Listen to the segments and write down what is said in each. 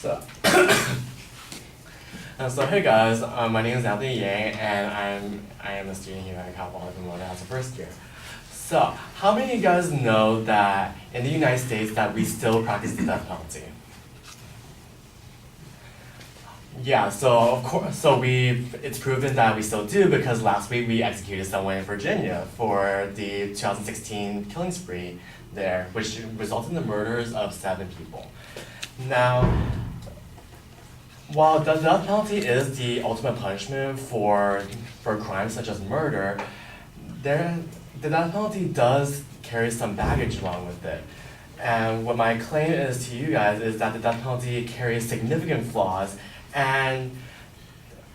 So, so hey guys, my name is Anthony Yang, and I am a student here at COF as a first year. So, how many of you guys know that in the United States that we still practice the death penalty? Yeah, so of course, it's proven that we still do because last week we executed someone in Virginia for the 2016 killing spree there, which resulted in the murders of 7 people. Now, while the death penalty is the ultimate punishment for crimes such as murder, the death penalty does carry some baggage along with it. And what my claim is to you guys is that the death penalty carries significant flaws, and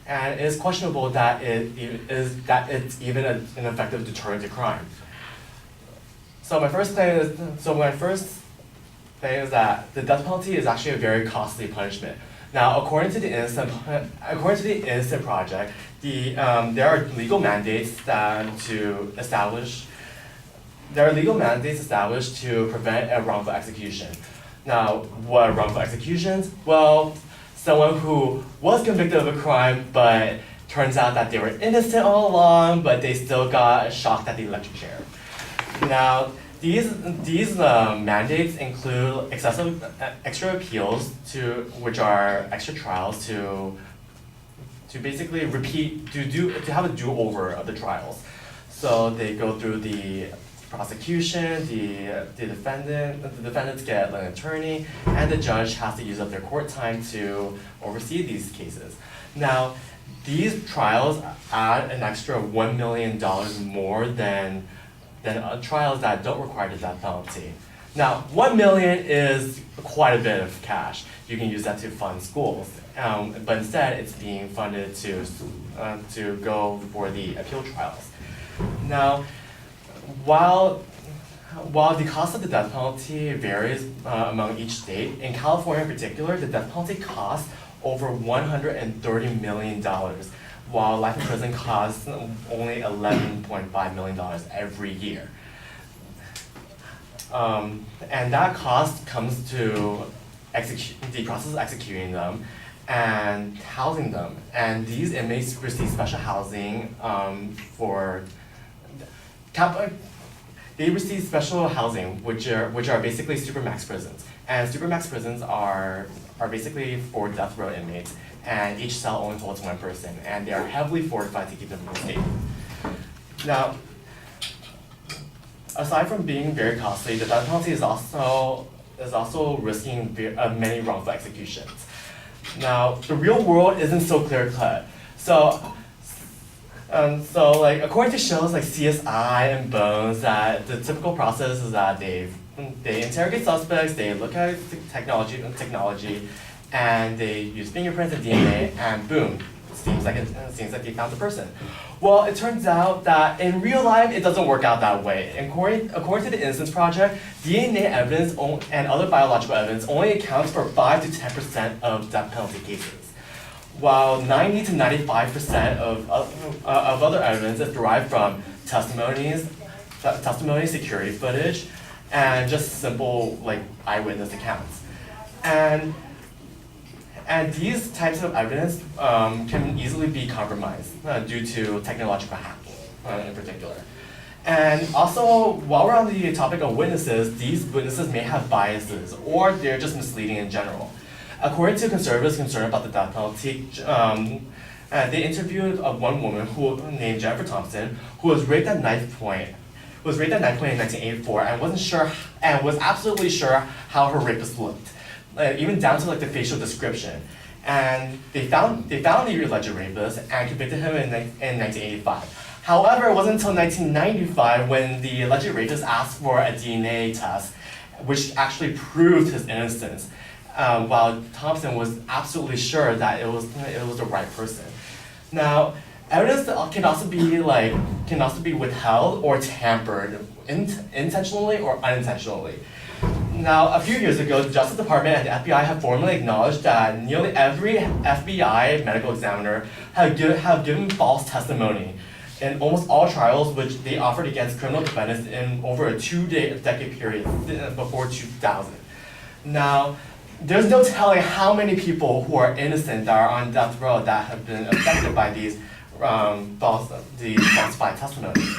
it's questionable that it's even an effective deterrent to crime. So my first claim is that the death penalty is actually a very costly punishment. Now, according to the Innocent Project, there are legal mandates to prevent a wrongful execution. Now, what are wrongful executions? Well, someone who was convicted of a crime, but turns out that they were innocent all along, but they still got shocked at the electric chair. Now, these mandates include extra appeals, which are extra trials to basically to have a do-over of the trials. So they go through the prosecution, the defendants get an attorney, and the judge has to use up their court time to oversee these cases. Now, these trials add an extra $1 million more than trials that don't require the death penalty. Now, $1 million is quite a bit of cash. You can use that to fund schools, but instead it's being funded to go for the appeal trials. Now, while the cost of the death penalty varies among each state, in California in particular, the death penalty costs over $130 million, while life in prison costs only $11.5 million every year. And that cost comes to the process of executing them and housing them. And these inmates receive special housing they receive special housing, which are basically supermax prisons. And supermax prisons are basically for death row inmates, and each cell only holds 1 person, and they are heavily fortified to keep them safe. Now, aside from being very costly, the death penalty is also risking many wrongful executions. Now, the real world isn't so clear-cut. So according to shows like CSI and Bones, that the typical process is that they interrogate suspects, they look at technology, and they use fingerprints and DNA, and boom, it seems like they found the person. Well, it turns out that in real life, it doesn't work out that way. According to the Innocent Project, DNA evidence and other biological evidence only accounts for 5 to 10% of death penalty cases, while 90 to 95% of other evidence is derived from testimony, security footage, and just simple eyewitness accounts. And these types of evidence can easily be compromised due to technological hacking in particular. And also, while we're on the topic of witnesses, these witnesses may have biases, or they're just misleading in general. According to conservatives concerned about the death penalty, they interviewed one woman named Jennifer Thompson, who was raped at knife point. In 1984, and was absolutely sure how her rapist looked, even down to the facial description. And they found the alleged rapist and convicted him in 1985. However, it wasn't until 1995 when the alleged rapist asked for a DNA test, which actually proved his innocence. While Thompson was absolutely sure that it was the right person. Now, evidence can also be withheld or tampered, intentionally or unintentionally. Now, a few years ago, the Justice Department and the FBI have formally acknowledged that nearly every FBI medical examiner have given false testimony in almost all trials which they offered against criminal defendants in over a 2-decade period before 2000. Now, there's no telling how many people who are innocent that are on death row that have been affected by these falsified testimonies.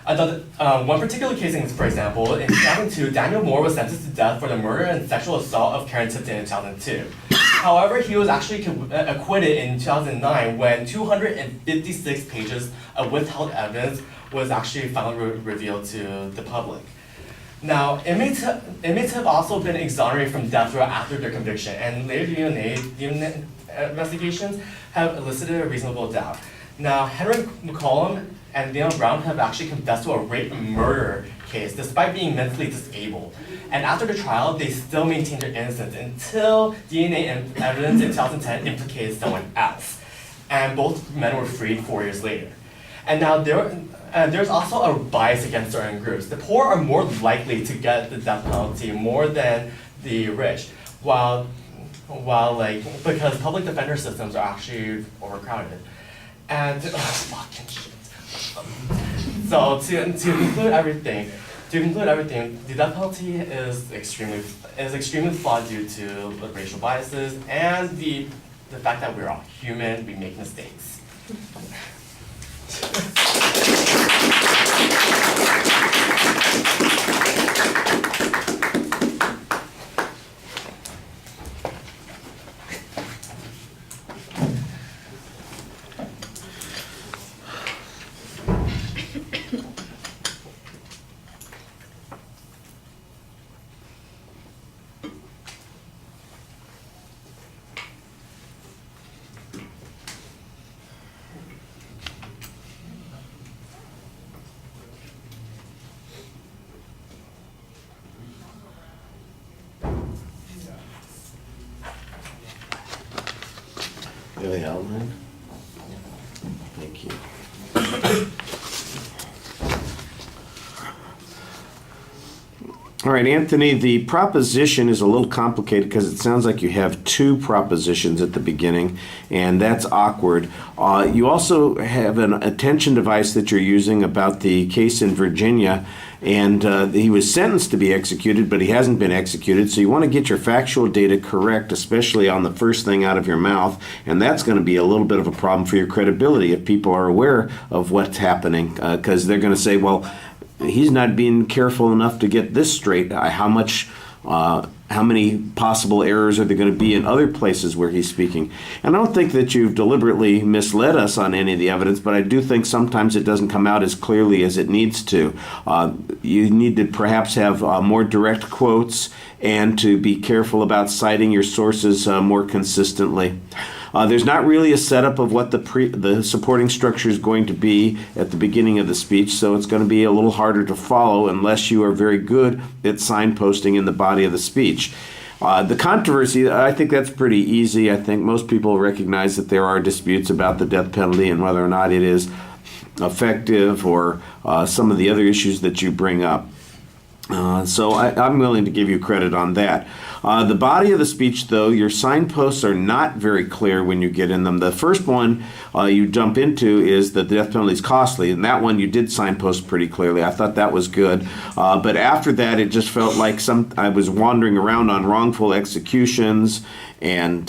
One particular case, for example, in 2002, Daniel Moore was sentenced to death for the murder and sexual assault of Karen Tipton in 2002. However, he was actually acquitted in 2009 when 256 pages of withheld evidence was actually finally revealed to the public. Now, inmates have also been exonerated from death row after their conviction, and later DNA investigations have elicited a reasonable doubt. Now, Henry McCollum and Leon Brown have actually confessed to a rape and murder case despite being mentally disabled. And after the trial, they still maintained their innocence until DNA evidence in 2010 implicated someone else. And both men were freed 4 years later. And now there's also a bias against certain groups. The poor are more likely to get the death penalty more than the rich, because public defender systems are actually overcrowded. And fucking shit. So to conclude everything, the death penalty is extremely flawed due to racial biases and the fact that we're all human, we make mistakes. Really outline? Thank you. All right, Anthony, the proposition is a little complicated because it sounds like you have two propositions at the beginning, and that's awkward. You also have an attention device that you're using about the case in Virginia, and he was sentenced to be executed, but he hasn't been executed, so you want to get your factual data correct, especially on the first thing out of your mouth, and that's going to be a little bit of a problem for your credibility if people are aware of what's happening, because they're going to say, well, he's not being careful enough to get this straight. How many possible errors are there going to be in other places where he's speaking? And I don't think that you've deliberately misled us on any of the evidence, but I do think sometimes it doesn't come out as clearly as it needs to. You need to perhaps have more direct quotes and to be careful about citing your sources more consistently. There's not really a setup of what the supporting structure is going to be at the beginning of the speech, so it's going to be a little harder to follow unless you are very good at signposting in the body of the speech. The controversy, I think that's pretty easy. I think most people recognize that there are disputes about the death penalty and whether or not it is effective or some of the other issues that you bring up. So I'm willing to give you credit on that. The body of the speech, though, your signposts are not very clear when you get in them. The first one you jump into is that the death penalty is costly, and that one you did signpost pretty clearly. I thought that was good. But after that, it just felt like I was wandering around on wrongful executions and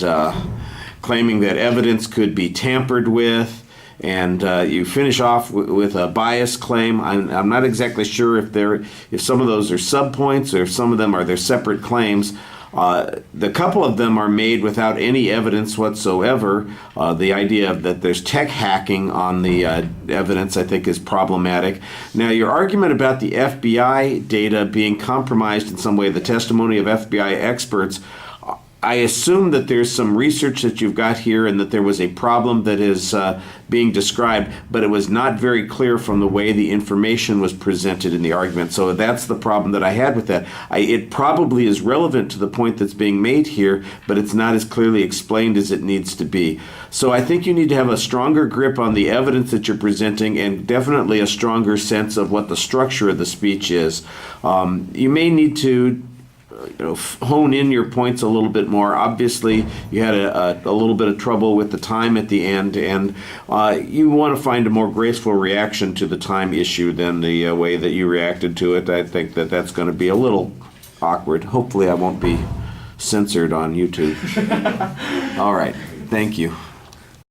claiming that evidence could be tampered with. And you finish off with a bias claim. I'm not exactly sure if some of those are subpoints or if some of them are their separate claims. The couple of them are made without any evidence whatsoever. The idea that there's tech hacking on the evidence, I think, is problematic. Now, your argument about the FBI data being compromised in some way, the testimony of FBI experts, I assume that there's some research that you've got here and that there was a problem that is being described, but it was not very clear from the way the information was presented in the argument. So that's the problem that I had with that. It probably is relevant to the point that's being made here, but it's not as clearly explained as it needs to be. So I think you need to have a stronger grip on the evidence that you're presenting and definitely a stronger sense of what the structure of the speech is. You may need to hone in your points a little bit more. Obviously, you had a little bit of trouble with the time at the end, and you want to find a more graceful reaction to the time issue than the way that you reacted to it. I think that that's going to be a little awkward. Hopefully, I won't be censored on YouTube. All right. Thank you.